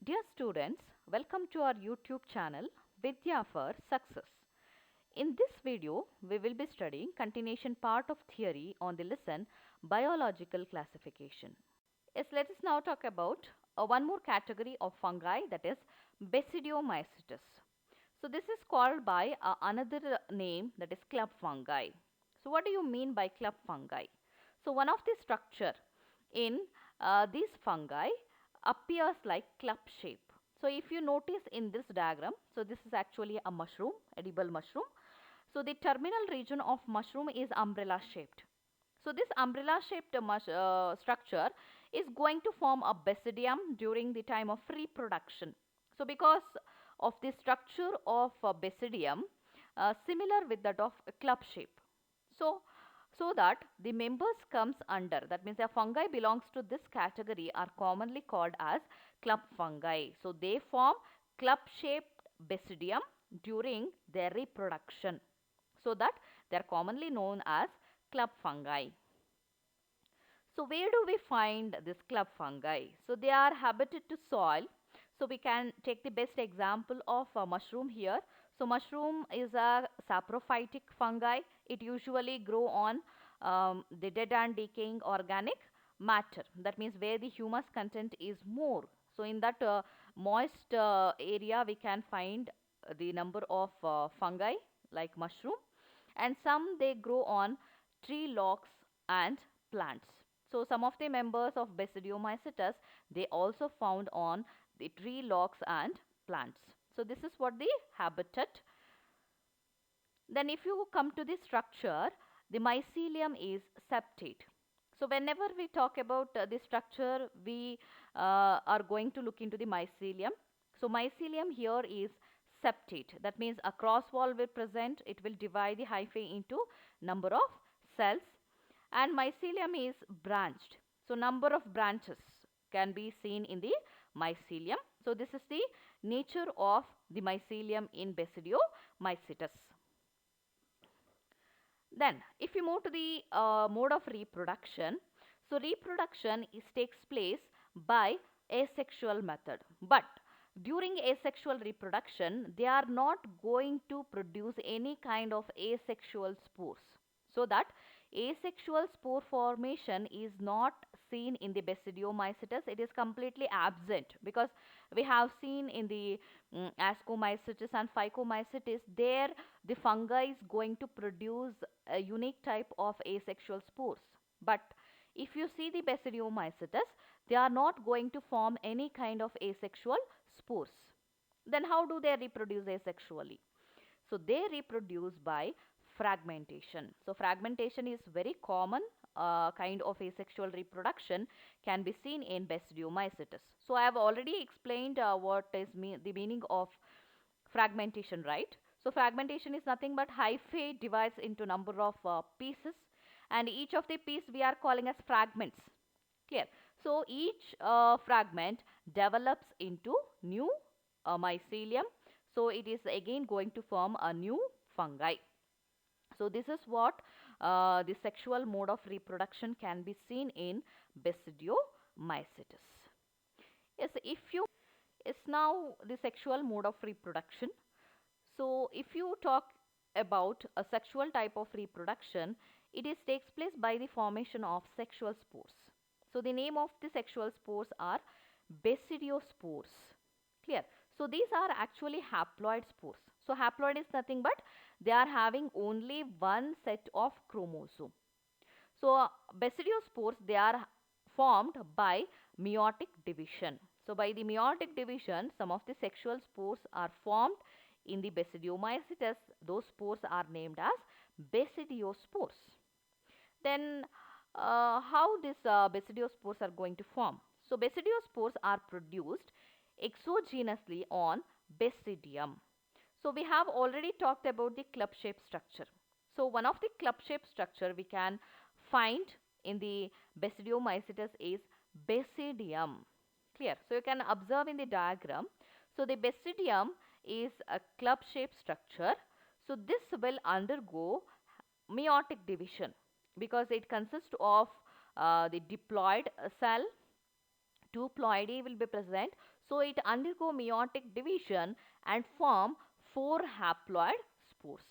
Dear students, welcome to our YouTube channel Vidya for Success. In this video, we will be studying continuation part of theory on the lesson Biological Classification. Yes, let us now talk about one more category of fungi, that is Basidiomycetes. So this is called by another name, that is club fungi. So what do you mean by club fungi? So one of the structure in these fungi appears like club shape. So if you notice in this diagram, so this is actually a mushroom, edible mushroom. So the terminal region of mushroom is umbrella shaped. So this umbrella shaped structure is going to form a basidium during the time of reproduction. So because of the structure of basidium similar with that of a club shape. So so that the members comes under, that means a fungi belongs to this category, are commonly called as club fungi. So they form club shaped basidium during their reproduction, so that they are commonly known as club fungi. So where do we find this club fungi? So they are habited to soil. So we can take the best example of a mushroom here. So mushroom is a saprophytic fungi. It usually grow on the dead and decaying organic matter. That means where the humus content is more. So in that moist area we can find the number of fungi like mushroom, and some they grow on tree logs and plants. So some of the members of Basidiomycetes they also found on the tree logs and plants. So this is what the habitat. Then if you come to the structure, the mycelium is septate. So whenever we talk about the structure, we are going to look into the mycelium. So mycelium here is septate. That means a cross wall will present. It will divide the hyphae into number of cells, and mycelium is branched. So number of branches can be seen in the mycelium. So this is the nature of the mycelium in Basidiomycetes. Then if you move to the mode of reproduction, so reproduction takes place by asexual method, but during asexual reproduction they are not going to produce any kind of asexual spores. So that asexual spore formation is not seen in the Basidiomycetes. It is completely absent, because we have seen in the Ascomycetes and Phycomycetes, there the fungi is going to produce a unique type of asexual spores. But if you see the Basidiomycetes, they are not going to form any kind of asexual spores. Then how do they reproduce asexually? So they reproduce by fragmentation. So fragmentation is very common kind of asexual reproduction, can be seen in Basidiomycetes. So I have already explained what is the meaning of fragmentation, right? So fragmentation is nothing but hyphae divides into number of pieces, and each of the piece we are calling as fragments. Clear? So each fragment develops into new mycelium. So it is again going to form a new fungi. So this is what the sexual mode of reproduction can be seen in Basidiomycetes. Yes, if you is now the sexual mode of reproduction. So if you talk about a sexual type of reproduction, it is takes place by the formation of sexual spores. So the name of the sexual spores are basidiospores. Clear? So these are actually haploid spores. So haploid is nothing but they are having only one set of chromosome. So basidiospores they are formed by meiotic division. So by the meiotic division, some of the sexual spores are formed in the Basidiomycetes. Those spores are named as basidiospores. Then how these basidiospores are going to form? So basidiospores are produced exogenously on basidium. So we have already talked about the club shape structure. So one of the club shape structure we can find in the Basidiomycetes is basidium. Clear? So you can observe in the diagram. So the basidium is a club shaped structure. So this will undergo meiotic division because it consists of the diploid cell. Two ploidy will be present. So it undergo meiotic division and form 4 haploid spores.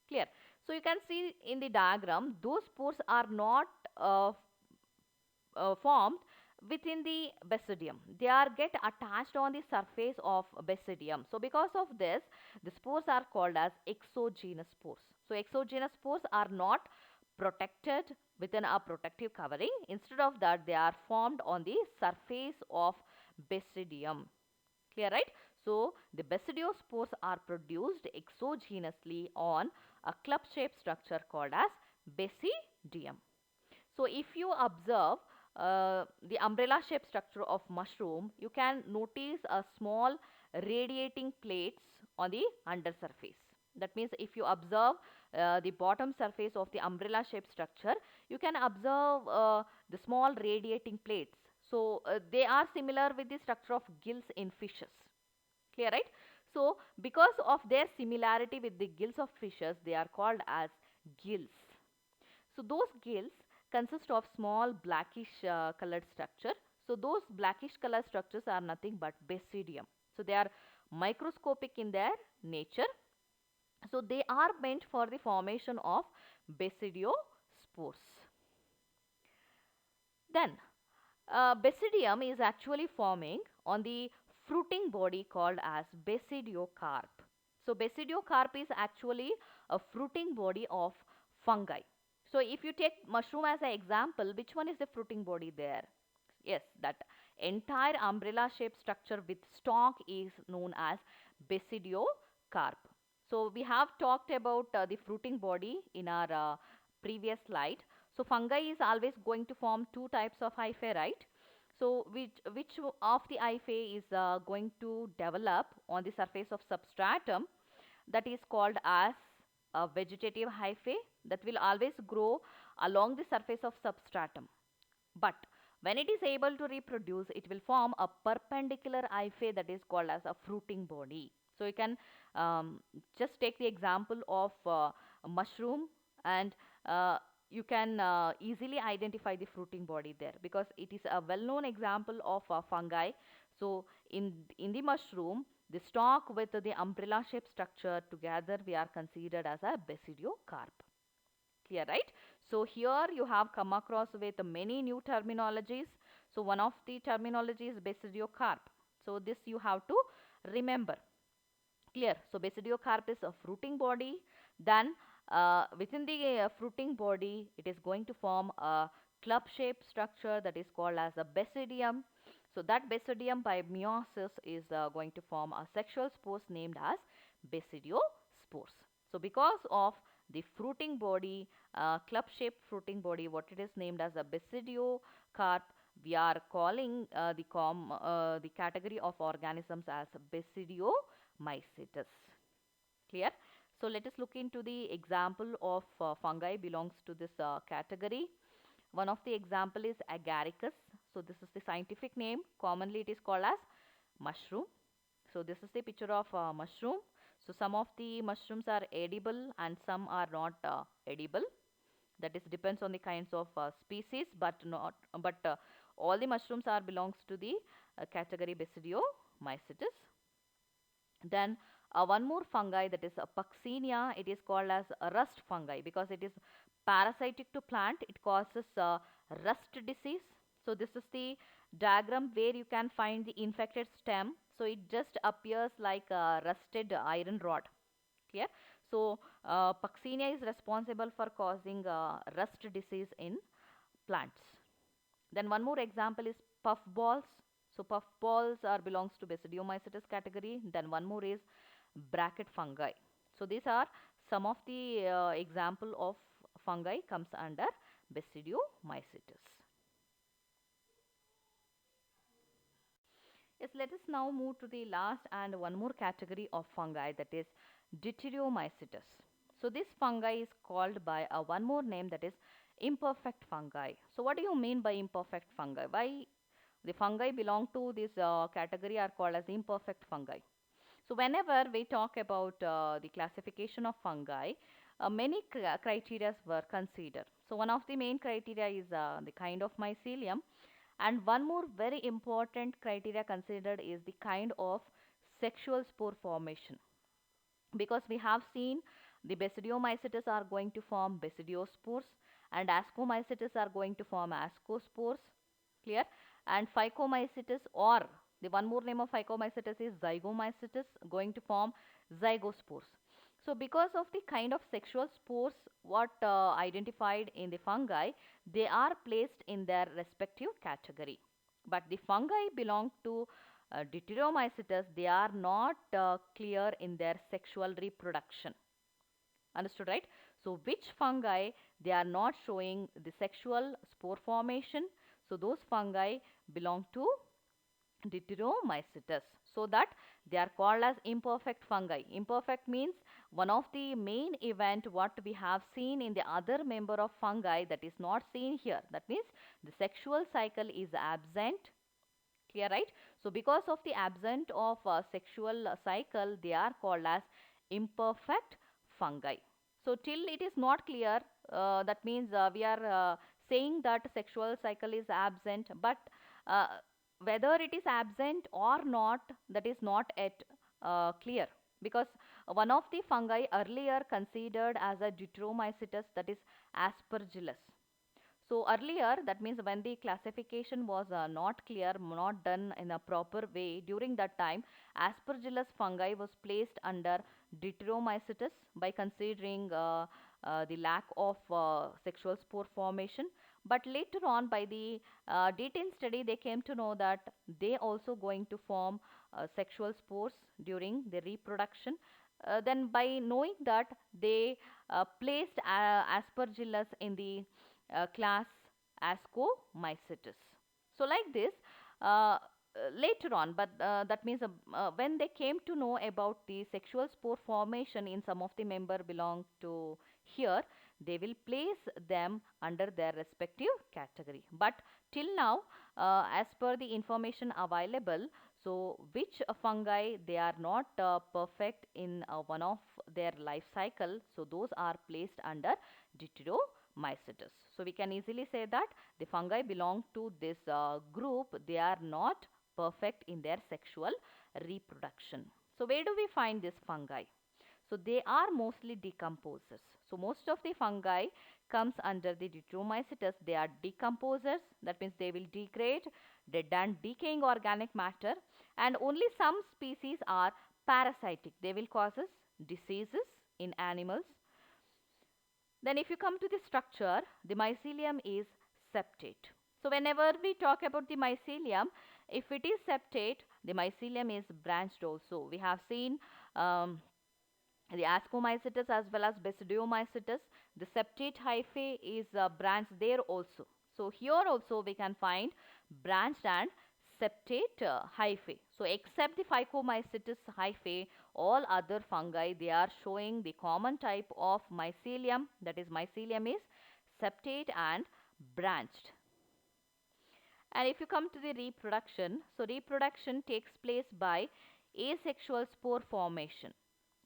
Clear? So you can see in the diagram, those spores are not formed within the basidium. They are get attached on the surface of basidium. So because of this, the spores are called as exogenous spores. So exogenous spores are not protected within a protective covering. Instead of that, they are formed on the surface of basidium. Clear, right? So the basidiospores are produced exogenously on a club shaped structure called as basidium. So if you observe the umbrella shaped structure of mushroom, you can notice a small radiating plates on the undersurface. That means if you observe the bottom surface of the umbrella shaped structure, you can observe the small radiating plates. So they are similar with the structure of gills in fishes. Clear, right? So because of their similarity with the gills of fishes, they are called as gills. So those gills consist of small blackish colored structure. So those blackish colored structures are nothing but basidium. So they are microscopic in their nature. So they are meant for the formation of basidiospores. Then basidium is actually forming on the fruiting body called as basidiocarp. So basidiocarp is actually a fruiting body of fungi. So if you take mushroom as an example, which one is the fruiting body there? Yes, that entire umbrella shaped structure with stalk is known as basidiocarp. So we have talked about the fruiting body in our previous slide. So fungi is always going to form two types of hyphae, right? So which of the hyphae is going to develop on the surface of substratum, that is called as a vegetative hyphae, that will always grow along the surface of substratum. But when it is able to reproduce, it will form a perpendicular hyphae that is called as a fruiting body. So you can just take the example of a mushroom, and you can easily identify the fruiting body there because it is a well-known example of fungi. So in the mushroom, the stalk with the umbrella shaped structure together, we are considered as a basidiocarp. Clear, right? So here you have come across with many new terminologies. So one of the terminology is basidiocarp. So this you have to remember. Clear? So basidiocarp is a fruiting body. Then within the fruiting body, it is going to form a club shaped structure that is called as a basidium. So that basidium by meiosis is going to form a sexual spores named as basidiospores. So because of the fruiting body, club shaped fruiting body, what it is named as a basidiocarp, we are calling the category of organisms as Basidiomycetes. Clear? So let us look into the example of fungi belongs to this category. One of the example is Agaricus. So this is the scientific name. Commonly it is called as mushroom. So this is the picture of mushroom. So some of the mushrooms are edible and some are not edible. That is depends on the kinds of species, but not but all the mushrooms are belongs to the category Basidiomycetes. Then one more fungi, that is a Puccinia. It is called as a rust fungi because it is parasitic to plant. It causes rust disease. So this is the diagram where you can find the infected stem. So it just appears like a rusted iron rod. Clear? So Puccinia is responsible for causing rust disease in plants. Then one more example is puffballs. So puffballs are belongs to Basidiomycetes category. Then one more is bracket fungi. So these are some of the example of fungi comes under Basidiomycetes. Yes, let us now move to the last and one more category of fungi, that is Deuteriomycetes. So this fungi is called by one more name, that is imperfect fungi. So what do you mean by imperfect fungi? Why the fungi belong to this category are called as imperfect fungi? So whenever we talk about the classification of fungi, many criteria were considered. So one of the main criteria is the kind of mycelium, And one more very important criteria considered is the kind of sexual spore formation, because we have seen the basidiomycetes are going to form basidiospores and ascomycetes are going to form ascospores. Clear? And phycomycetes, or the one more name of phycomycetes is zygomycetes, going to form zygospores. So because of the kind of sexual spores what identified in the fungi, they are placed in their respective category. But the fungi belong to deuteromycetes, they are not clear in their sexual reproduction. Understood, right? So which fungi, they are not showing the sexual spore formation, so those fungi belong to deuteromycetes, so that they are called as imperfect fungi. Imperfect means one of the main event what we have seen in the other member of fungi that is not seen here. That means the sexual cycle is absent. Clear, right? So because of the absence of sexual cycle, they are called as imperfect fungi. So till it is not clear, that means we are saying that sexual cycle is absent, but uh, whether it is absent or not, that is not yet clear, because one of the fungi earlier considered as a deuteromycetes, that is aspergillus. So earlier, that means when the classification was not clear, not done in a proper way, during that time, Aspergillus fungi was placed under Deuteromycetes by considering the lack of sexual spore formation. But later on, by the detailed study, they came to know that they also going to form sexual spores during the reproduction. Then by knowing that, they placed Aspergillus in the class Ascomycetes. So like this, later on, but that means when they came to know about the sexual spore formation in some of the member belong to here, they will place them under their respective category. But till now, as per the information available, so which fungi, they are not perfect in one of their life cycle, so those are placed under Deuteromycetes. So we can easily say that the fungi belong to this group, they are not perfect in their sexual reproduction. So where do we find this fungi? So they are mostly decomposers. So most of the fungi comes under the Deuteromycetes. They are decomposers. That means they will degrade dead and decaying organic matter, and only some species are parasitic. They will causes diseases in animals. Then if you come to the structure, the mycelium is septate. So whenever we talk about the mycelium, if it is septate, the mycelium is branched also. We have seen the ascomycetes as well as basidiomycetes. The septate hyphae is branched there also. So here also we can find branched and septate hyphae. So except the phycomycetes hyphae, all other fungi, they are showing the common type of mycelium, that is mycelium is septate and branched. And if you come to the reproduction, so reproduction takes place by asexual spore formation.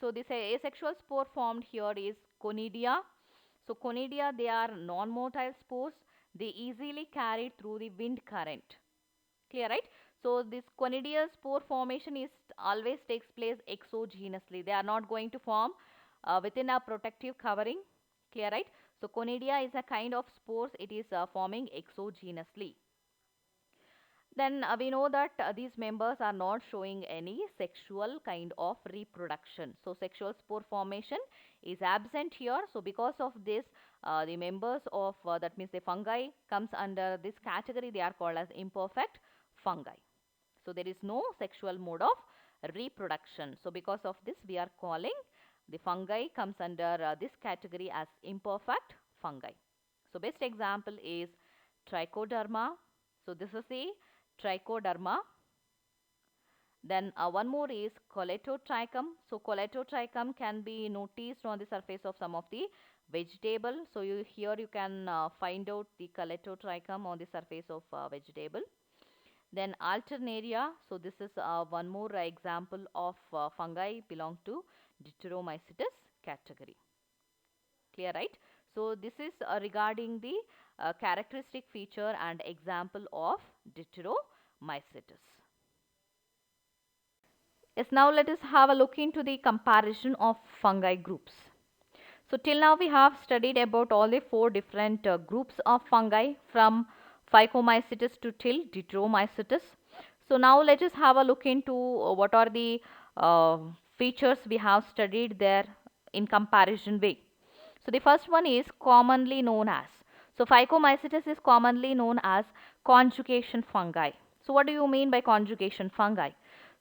So this asexual spore formed here is conidia. So conidia, they are non-motile spores. They easily carried through the wind current. Clear, right? So this conidia spore formation is always takes place exogenously. They are not going to form within a protective covering. Clear, right? So conidia is a kind of spores. It is forming exogenously. Then we know that these members are not showing any sexual kind of reproduction. So sexual spore formation is absent here. So because of this, the members of that means the fungi comes under this category. They are called as imperfect fungi. So there is no sexual mode of reproduction. So because of this, we are calling the fungi comes under this category as imperfect fungi. So best example is Trichoderma. So this is the Trichoderma. Then one more is Coletotrichum. So Coletotrichum can be noticed on the surface of some of the vegetable. So here you can find out the Coletotrichum on the surface of vegetable. Then Alternaria. So this is one more example of fungi belong to Deuteromycetes category. Clear, right? So this is regarding the characteristic feature and example of Deuteromycetes. Yes, now let us have a look into the comparison of fungi groups. So till now we have studied about all the four different groups of fungi from Phycomycetes to till Deuteromycetes. So now let us have a look into what are the uh, features we have studied there in comparison way. So the first one is commonly known as. So Phycomycetes is commonly known as conjugation fungi. So what do you mean by conjugation fungi?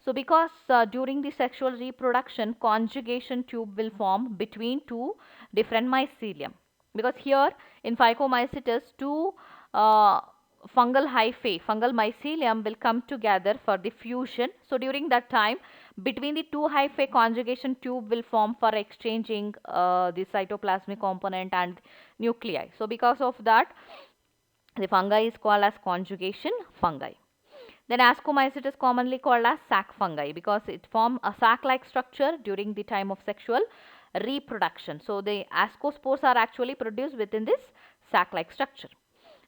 So because during the sexual reproduction, conjugation tube will form between two different mycelium. Because here in Phycomycetes, two fungal hyphae, fungal mycelium will come together for the fusion. So during that time, between the two hyphae, conjugation tube will form for exchanging the cytoplasmic component and nuclei. So because of that, the fungi is called as conjugation fungi. Then Ascomycetes is commonly called as sac fungi because it forms a sac-like structure during the time of sexual reproduction. So the ascospores are actually produced within this sac-like structure.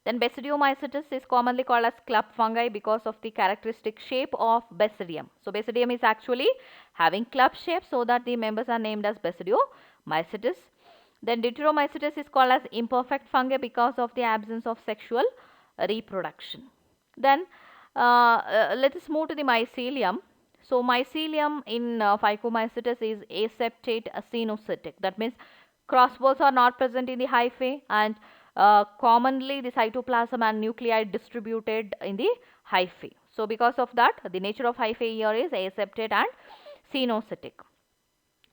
Then Basidiomycetes is commonly called as club fungi because of the characteristic shape of basidium. So basidium is actually having club shape, so that the members are named as Basidiomycetes. Then Deuteromycetes is called as imperfect fungi because of the absence of sexual reproduction. Then let us move to the mycelium. So mycelium in Phycomycetes is aseptate acenocytic. That means cross walls are not present in the hyphae, and commonly the cytoplasm and nuclei distributed in the hyphae. So because of that, the nature of hyphae here is aseptate and cenocytic.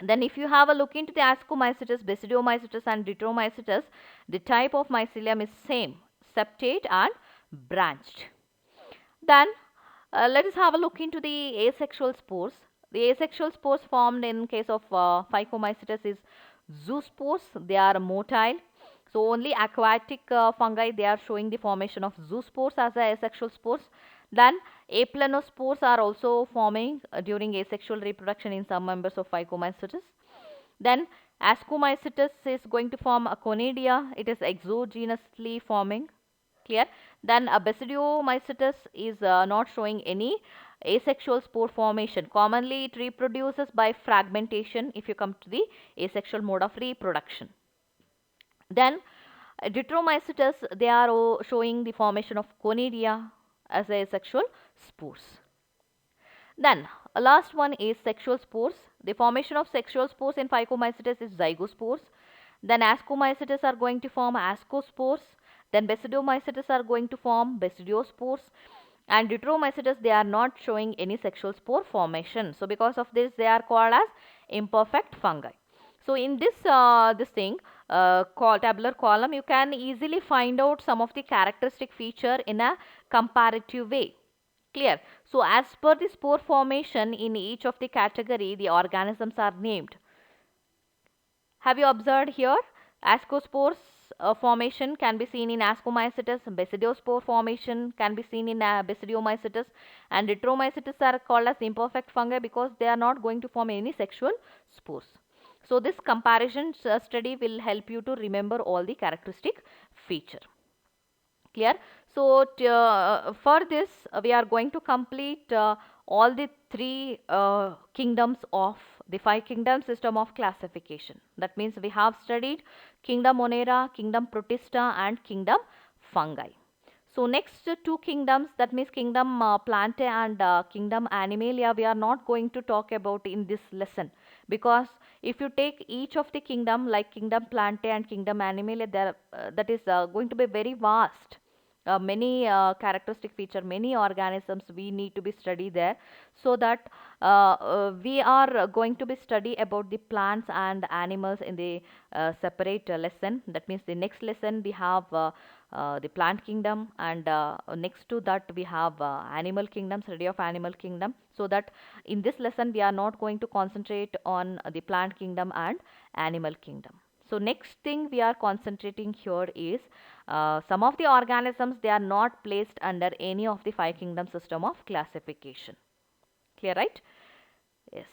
Then if you have a look into the Ascomycetes, Basidiomycetes and Deuteromycetes, the type of mycelium is same, septate and branched. Then let us have a look into the asexual spores. The asexual spores formed in case of Phycomycetes is zoospores. They are motile. So only aquatic fungi, they are showing the formation of zoospores as the asexual spores. Then aplanospores are also forming during asexual reproduction in some members of Phycomycetes. Then Ascomycetes is going to form a conidia. It is exogenously forming. Clear? Then Basidiomycetes is not showing any asexual spore formation. Commonly it reproduces by fragmentation if you come to the asexual mode of reproduction. Then Deuteromycetes, they are showing the formation of conidia as asexual spores. Then last one is sexual spores. The formation of sexual spores in Phycomycetes is zygospores. Then Ascomycetes are going to form ascospores. Then Basidiomycetes are going to form basidiospores. And Deuteromycetes, they are not showing any sexual spore formation. So because of this, they are called as imperfect fungi. So in this tabular column, you can easily find out some of the characteristic feature in a comparative way. Clear? So as per the spore formation in each of the category, the organisms are named. Have you observed here? Ascospores formation can be seen in Ascomycetes, Basidiospore formation can be seen in Basidiomycetes, and Deuteromycetes are called as imperfect fungi because they are not going to form any sexual spores. So this comparison study will help you to remember all the characteristic feature. Clear? So for this we are going to complete all the three kingdoms of the five kingdom system of classification. That means we have studied kingdom Monera, kingdom Protista and kingdom fungi. So next two kingdoms, that means kingdom Plantae and kingdom Animalia, we are not going to talk about in this lesson, because if you take each of the kingdom like kingdom Plantae and kingdom Animalia, there that is going to be very vast. Many characteristic feature, many organisms we need to be studied there, so that we are going to be study about the plants and animals in the separate lesson. That means the next lesson we have the plant kingdom, and next to that we have animal kingdom, study of animal kingdom, so that in this lesson we are not going to concentrate on the plant kingdom and animal kingdom. So next thing we are concentrating here is some of the organisms, they are not placed under any of the five kingdom system of classification. Clear, right? Yes.